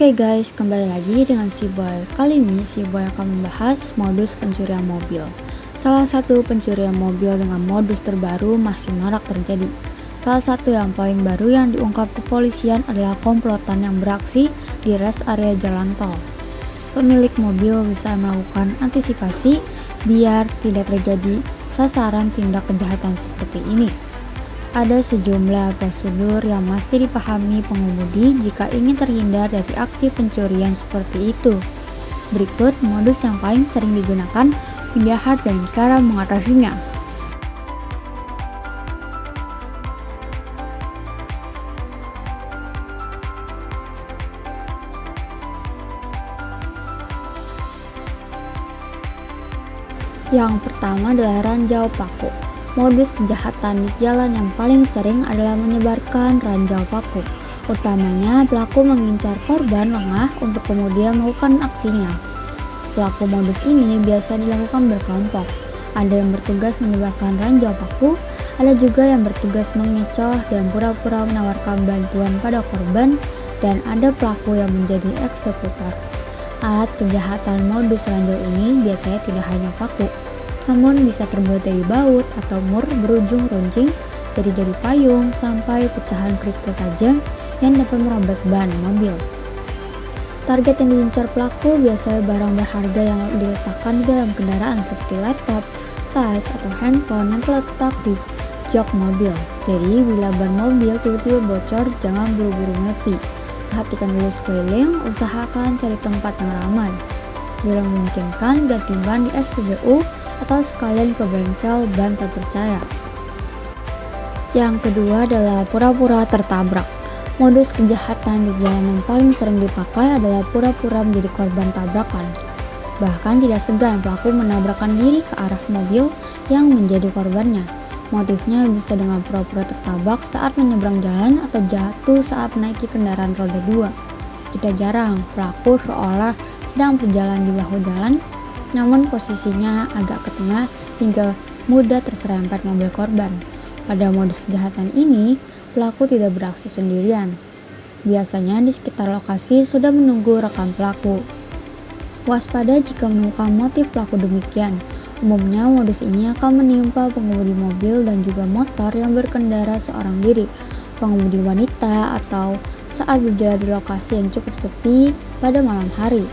Oke guys, kembali lagi dengan Siboy. Kali ini Siboy akan membahas modus pencurian mobil. Salah satu pencurian mobil dengan modus terbaru masih marak terjadi. Salah satu yang paling baru yang diungkap kepolisian adalah komplotan yang beraksi di rest area jalan tol. Pemilik mobil bisa melakukan antisipasi biar tidak terjadi sasaran tindak kejahatan seperti ini. Ada sejumlah prosedur yang mesti dipahami pengemudi jika ingin terhindar dari aksi pencurian seperti itu. Berikut modus yang paling sering digunakan penjahat dan cara mengatasinya. Yang pertama adalah ranjau paku. Modus kejahatan di jalan yang paling sering adalah menyebarkan ranjau paku. Utamanya pelaku mengincar korban lengah untuk kemudian melakukan aksinya. Pelaku modus ini biasa dilakukan berkelompok. Ada yang bertugas menyebarkan ranjau paku, ada juga yang bertugas mengecoh dan pura-pura menawarkan bantuan pada korban, dan ada pelaku yang menjadi eksekutor. Alat kejahatan modus ranjau ini biasanya tidak hanya paku, namun bisa terbuat dari baut atau mur berujung runcing, dari jari payung sampai pecahan kerikil tajam yang dapat merobek ban mobil. Target yang diincar pelaku biasanya barang berharga yang diletakkan di dalam kendaraan seperti laptop, tas, atau handphone yang terletak di jok mobil. Jadi bila ban mobil tiba-tiba bocor, jangan buru-buru menepi. Perhatikan dulu sekeliling, usahakan cari tempat yang ramai. Bila memungkinkan, ganti ban di SPBU atau sekalian ke bengkel ban terpercaya. Yang kedua adalah pura-pura tertabrak. Modus kejahatan di jalan yang paling sering dipakai adalah pura-pura menjadi korban tabrakan. Bahkan tidak segan pelaku menabrakkan diri ke arah mobil yang menjadi korbannya. Motifnya bisa dengan pura-pura tertabrak saat menyeberang jalan atau jatuh saat menaiki kendaraan roda 2. Tidak jarang pelaku seolah sedang berjalan di bahu jalan, namun posisinya agak ke tengah hingga mudah terserempet mobil korban. Pada modus kejahatan ini, pelaku tidak beraksi sendirian. Biasanya di sekitar lokasi sudah menunggu rekan pelaku. Waspada jika menemukan motif pelaku demikian. Umumnya modus ini akan menimpa pengemudi mobil dan juga motor yang berkendara seorang diri, pengemudi wanita, atau saat berjalan di lokasi yang cukup sepi pada malam hari.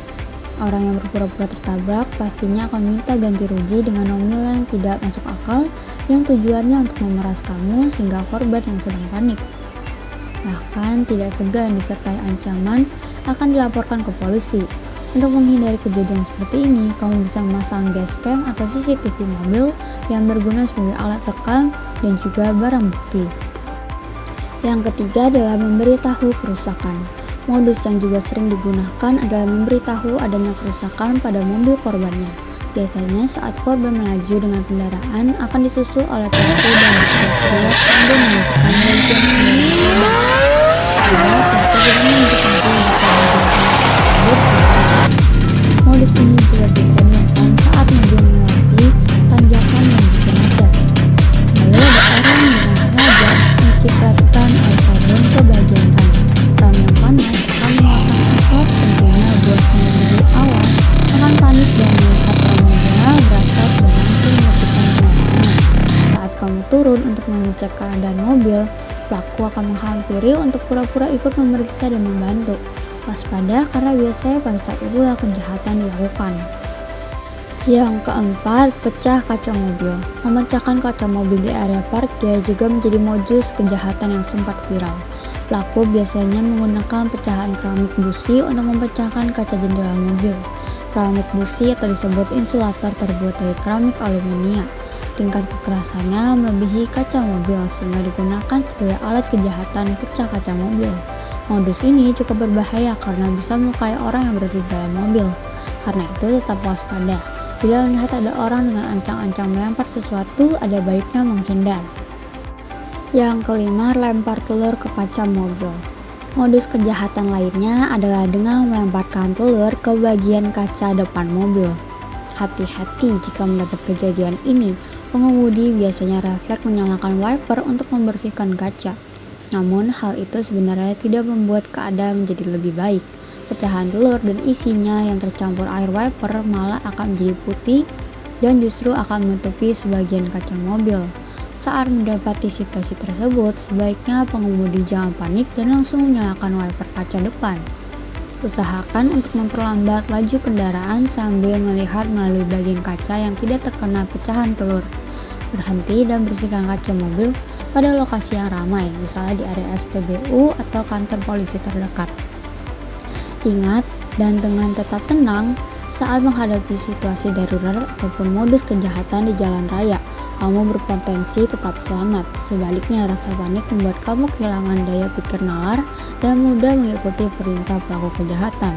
Orang yang berpura-pura tertabrak pastinya akan minta ganti rugi dengan nominal yang tidak masuk akal, yang tujuannya untuk memeras kamu sehingga korban yang sedang panik. Bahkan tidak segan disertai ancaman akan dilaporkan ke polisi. Untuk menghindari kejadian seperti ini, kamu bisa memasang dashcam atau CCTV mobil yang berguna sebagai alat rekam dan juga barang bukti. Yang ketiga adalah memberitahu kerusakan. Modus yang juga sering digunakan adalah memberitahu adanya kerusakan pada mobil korbannya. Biasanya saat korban melaju dengan kendaraan akan disusul oleh pelaku dan berteriak sambil menunjukkan bagian kendaraan korban. Setelah pelaku tidak menunjukkan modus ini juga biasa dilakukan saat mobil melewati tanjakan yang juga macet. Lalu ada orang yang dengan sengaja mencipratkan air sabun ke bagian rem. Rem yang panas akan mengeluarkan asap, tentunya buat pengemudi awal akan panik dan melihat rem mobilnya berasap dan langsung mematikan kendaraannya. Saat kamu turun untuk mengecek keadaan mobil, pelaku akan menghampiri untuk pura-pura ikut memeriksa dan membantu. Waspada karena biasanya pada saat itulah kejahatan dilakukan. Yang keempat, pecah kaca mobil. Memecahkan kaca mobil di area parkir juga menjadi modus kejahatan yang sempat viral. Pelaku biasanya menggunakan pecahan keramik busi untuk memecahkan kaca jendela mobil. Keramik busi atau disebut insulator terbuat dari keramik aluminium. Tingkat kekerasannya melebihi kaca mobil sehingga digunakan sebagai alat kejahatan pecah kaca mobil. Modus ini cukup berbahaya karena bisa melukai orang yang berada di dalam mobil. Karena itu tetap waspada. Bila melihat ada orang dengan ancang-ancang melempar sesuatu, ada baiknya menghindar. Yang kelima, lempar telur ke kaca mobil. Modus kejahatan lainnya adalah dengan melemparkan telur ke bagian kaca depan mobil. Hati-hati jika mendapat kejadian ini, pengemudi biasanya refleks menyalakan wiper untuk membersihkan kaca. Namun hal itu sebenarnya tidak membuat keadaan menjadi lebih baik. pecahan telur dan isinya yang tercampur air wiper malah akan menjadi putih dan justru akan menutupi sebagian kaca mobil. Saat mendapati situasi tersebut, sebaiknya pengemudi jangan panik dan langsung menyalakan wiper kaca depan. Usahakan untuk memperlambat laju kendaraan sambil melihat melalui bagian kaca yang tidak terkena pecahan telur. Berhenti dan bersihkan kaca mobil pada lokasi yang ramai, misalnya di area SPBU atau kantor polisi terdekat. Ingat, dan dengan tetap tenang saat menghadapi situasi darurat ataupun modus kejahatan di jalan raya, kamu berpotensi tetap selamat. Sebaliknya, rasa panik membuat kamu kehilangan daya pikir nalar dan mudah mengikuti perintah pelaku kejahatan.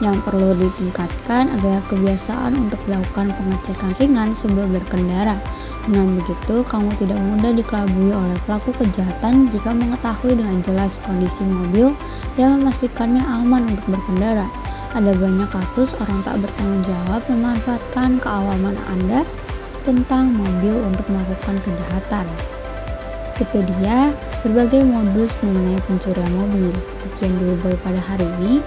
Yang perlu ditingkatkan adalah kebiasaan untuk melakukan pengecekan ringan sebelum berkendara. Dengan begitu, kamu tidak mudah dikelabui oleh pelaku kejahatan jika mengetahui dengan jelas kondisi mobil dan memastikannya aman untuk berkendara. Ada banyak kasus orang tak bertanggung jawab memanfaatkan keawaman Anda tentang mobil untuk melakukan kejahatan. Itu dia berbagai modus mengenai pencurian mobil. Sekian dulu Boy pada hari ini.